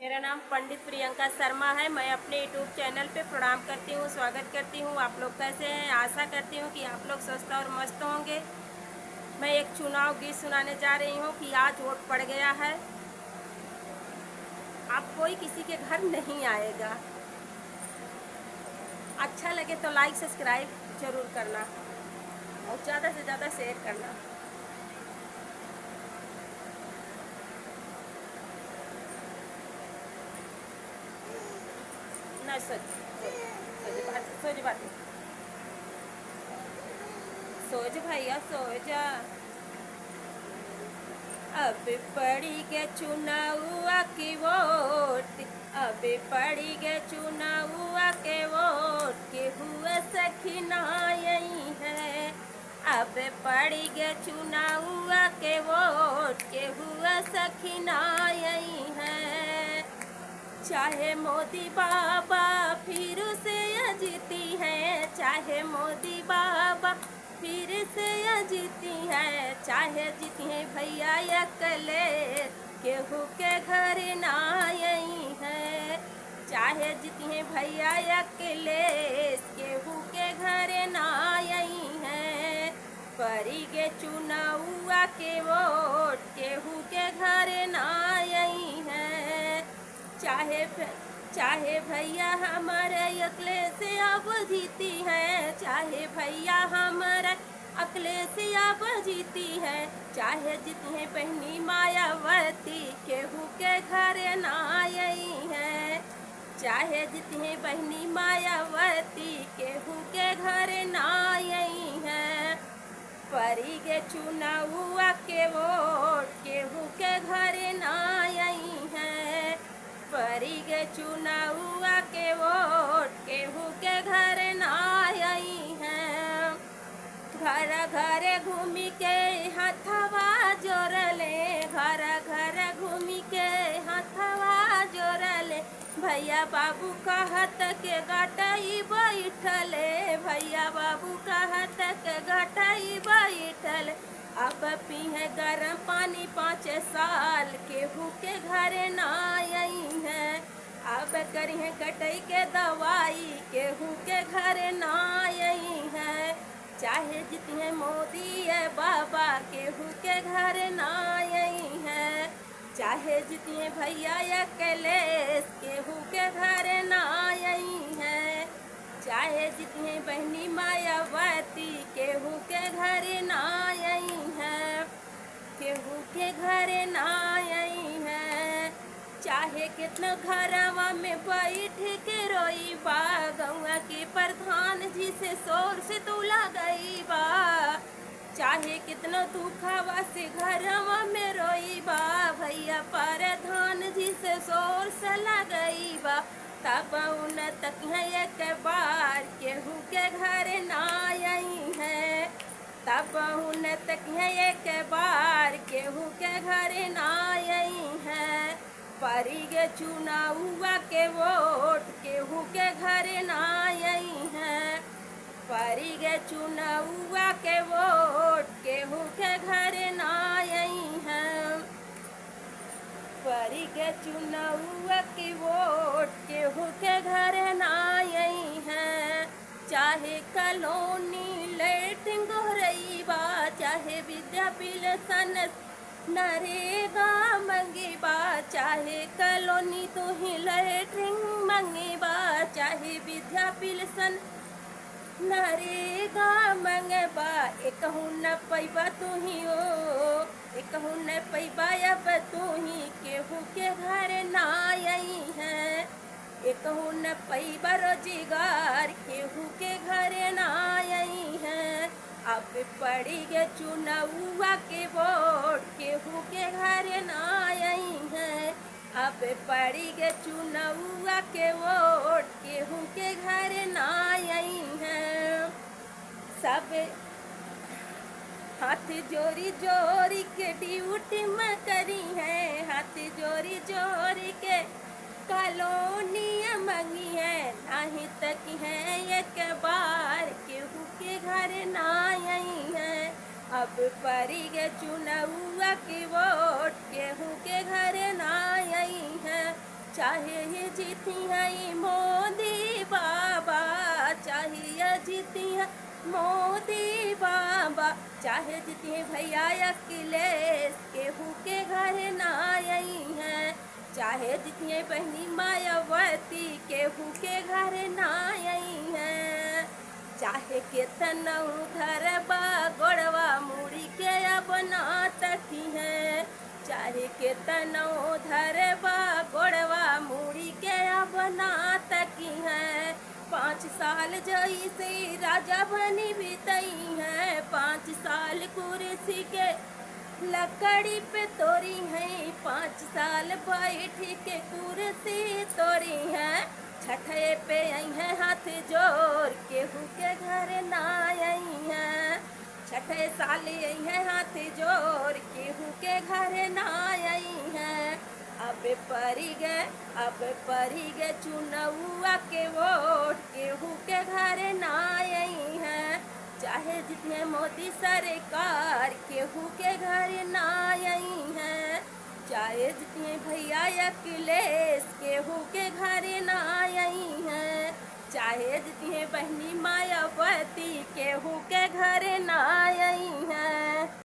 मेरा नाम पंडित प्रियंका शर्मा है। मैं अपने यूट्यूब चैनल पे प्रणाम करती हूँ, स्वागत करती हूँ। आप लोग कैसे हैं? आशा करती हूँ कि आप लोग स्वस्थ और मस्त होंगे। मैं एक चुनाव गीत सुनाने जा रही हूँ कि आज वोट पड़ गया है, अब कोई किसी के घर नहीं आएगा। अच्छा लगे तो लाइक सब्सक्राइब जरूर करना और ज़्यादा से ज़्यादा शेयर करना। ना सोच बात सोच भैया सोच। अब पड़ी गे चुनावा की वोट, अब पड़ी गे चुनावा के वोट के हुए सखी यही है। अब पड़ी गे चुनावा के वोट के हुए सखी यही है। चाहे मोदी बाबा फिर से जीती है, चाहे मोदी बाबा फिर से जीती है, चाहे जीती है भैया अकेले केहू के घर ना यही है। चाहे जीती है भैया अकेले केहू के घर ना यही है। परी गे चुनावा के वोट केहू के घर ना यही है। चाहे भैया हमारे अकले से अब जीती है, चाहे भैया हमारे अकले से अब जीती है, चाहे जीती है बहनी मायावती केहू के घर ना यही है। चाहे जीती है बहनी मायावती केहू के घर ना यही है। परी गे चुनावा के वोट केहू के घर ना यही है। परी गे चुनावा के वोट केहू के घर ना यही है। घर घर घूमी के हथवा जोड़ले, घर घर घूमी के हथवा जोड़ले, भैया बाबू कहत के गटई बैठले, भैया बाबू कहत के गटई बैठले। अब पीहे गरम पानी 5 साल केहू के घर ना यही है। अब करिए कटई के दवाई केहू के घर ना यही है। चाहे जीतिए मोदी है बाबा केहू के घर ना यही है। चाहे जीतिए भैया अकेलेश केहू के घर ना यही है। चाहे जीतिए बहनी मायावती केहू के घर ना यही है, केहू के घर ना यही है। चाहे कितना घरवा में बैठ के रोई बा, गौआ के प्रधान जी से शोर से तू गई बा। चाहे कितना दुखवा से घरवा में रोई बा, भैया प्रधान जी से शोर से गई बा। तब उन तक है एक बार केहू के घर ना यही है। तब उन तक है एक बार केहू के घर ना यही है। परी गे चुनावा के वोट केहू के घर ना यही है। परी गे चुनावा के वोट केहू के घर ना यही है। परी गे चुनावा की वोट केहू के घर ना यही है। चाहे कॉलोनी लेटिंग रही बा, चाहे विद्यापीठ नरेगा मंगी बा, चाहे कॉलोनी तो ही लेटरिंग मंगी बा, चाहे विद्यापीठ नरेगा मंगबा। एक न पैबा तू ही ओ, एक न पैबा अब तू ही केहू के घर ना यही है। एक न पैबा रोजगार केहू के घर ना यही है। अब पड़ी गे चुनावा के वोट केहू के घर ना यही है। अब पड़ी गे चुनावा के वोट केहू के घर ना यही है। सब हाथ जोरी जोरी के ड्यूटी में करी है, हाथ जोरी जोरी के कॉलोनी मंगी है। नहीं तक है एक बार केहू के घर ना यही है। अब परी गे चुनावा की वोट केहू के घर ना यही है। चाहे ये जीती है मोदी बाबा, चाहे ये जीती है मोदी बाबा, चाहे जीती है भैया अखिलेश, केहू के घर ना आई है, चाहे जीती है बहनी मायावती, केहू के घर ना आई है, चाहे केतना उधर बा गोड़वा मुड़ी के अब ना तकी है, चाहे केतना उधर बा गोड़वा मुड़ी के अब ना तकी है, 5 साल जैसे राजा बनी बीतई है, 5 साल कुर्सी के लकड़ी पे तोरी है, 5 साल बैठी के कुर्सी तोरी है, छठे पे आई है हाथ जोड़, केहू के घर ना आई है, छठे साल आई है हाथ जोड़, केहू के घर ना आई है, अब परी गए चुनौआ के वोट, केहू के घर ना आई है, चाहे जितने मोदी सरकार, केहू के घर ना आई है, चाहे जितने भैया अखिलेश, केहू के घर ना आई है, चाहे जितने बहनी मायावती, केहू के घर ना आई है।